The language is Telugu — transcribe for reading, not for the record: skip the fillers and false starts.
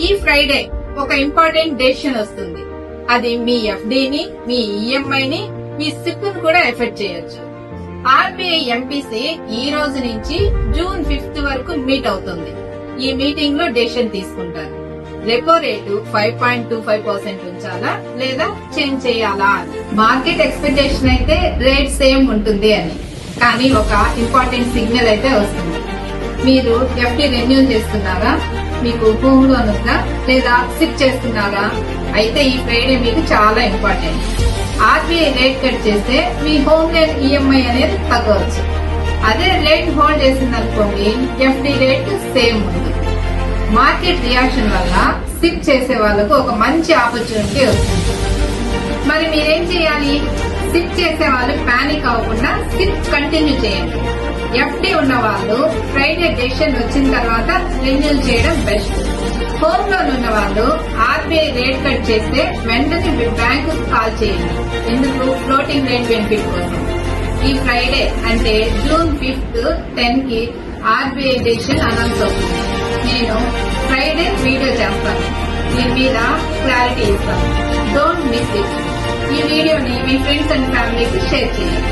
ఈ ఫ్రైడే ఒక ఇంపార్టెంట్ డెసిషన్ వస్తుంది. అది మీ ఎఫ్డీని, మీ ఈఎంఐని, మీ సిప్ ను కూడా ఎఫెక్ట్ చేయొచ్చు. ఆర్బీఐ ఎంపీసీ ఈ రోజు నుంచి జూన్ 5 వరకు మీట్ అవుతుంది. ఈ మీటింగ్ లో డెసిషన్ తీసుకుంటారు. రెపో రేటు 5.25% ఉంచాలా లేదా చేంజ్ చేయాలా అని. మార్కెట్ ఎక్స్పెక్టేషన్ అయితే రేట్ సేమ్ ఉంటుంది అని, కానీ ఒక ఇంపార్టెంట్ సిగ్నల్ అయితే వస్తుంది. మీరు ఎఫ్డీ రెన్యూ చేస్తున్నారా, మీకు హోమ్ లోన్ ఉందా లేదా సిప్ చేస్తున్నారా? అయితే ఈ ఫ్రైడే మీకు చాలా ఇంపార్టెంట్. ఆర్బీఐ రేట్ కట్ చేస్తే మీ హోమ్ లోన్ ఈఎంఐ అనేది తగ్గవచ్చు. అదే రేట్ హోల్డ్ చేసిందనుకోండి, ఎఫ్డీ రేట్ సేమ్ ఉంది. మార్కెట్ రియాక్షన్ వల్ల సిప్ చేసే వాళ్ళకు ఒక మంచి ఆపర్చునిటీ వస్తుంది. మరి మీరేం చేయాలి? సిప్ చేసే వాళ్ళు పానిక్ అవ్వకుండా సిప్ కంటిన్యూ చేయండి. ఎఫ్డీ ఉన్న వాళ్ళు ఫ్రైడే డెసిషన్ వచ్చిన తర్వాత రెన్యూల్ చేయడం బెస్ట్. హోమ్ లోన్ ఉన్న వాళ్ళు ఆర్బీఐ రేట్ కట్ చేస్తే వెంటనే బ్యాంకు కాల్ చేయండి. ఎందుకు? ఫ్లోటింగ్ రేట్ బెనిఫిట్ కోసం. ఈ ఫ్రైడే అంటే జూన్ 5, 10 కి ఆర్బీఐ డెసిషన్ అనౌన్స్ అవుతుంది. నేను ఫ్రైడే వీడియో చేస్తాను, దీని మీద క్లారిటీ ఇస్తాను. Don't miss it. ఈ వీడియోని మీ ఫ్రెండ్స్ అండ్ ఫ్యామిలీకి షేర్ చేయండి.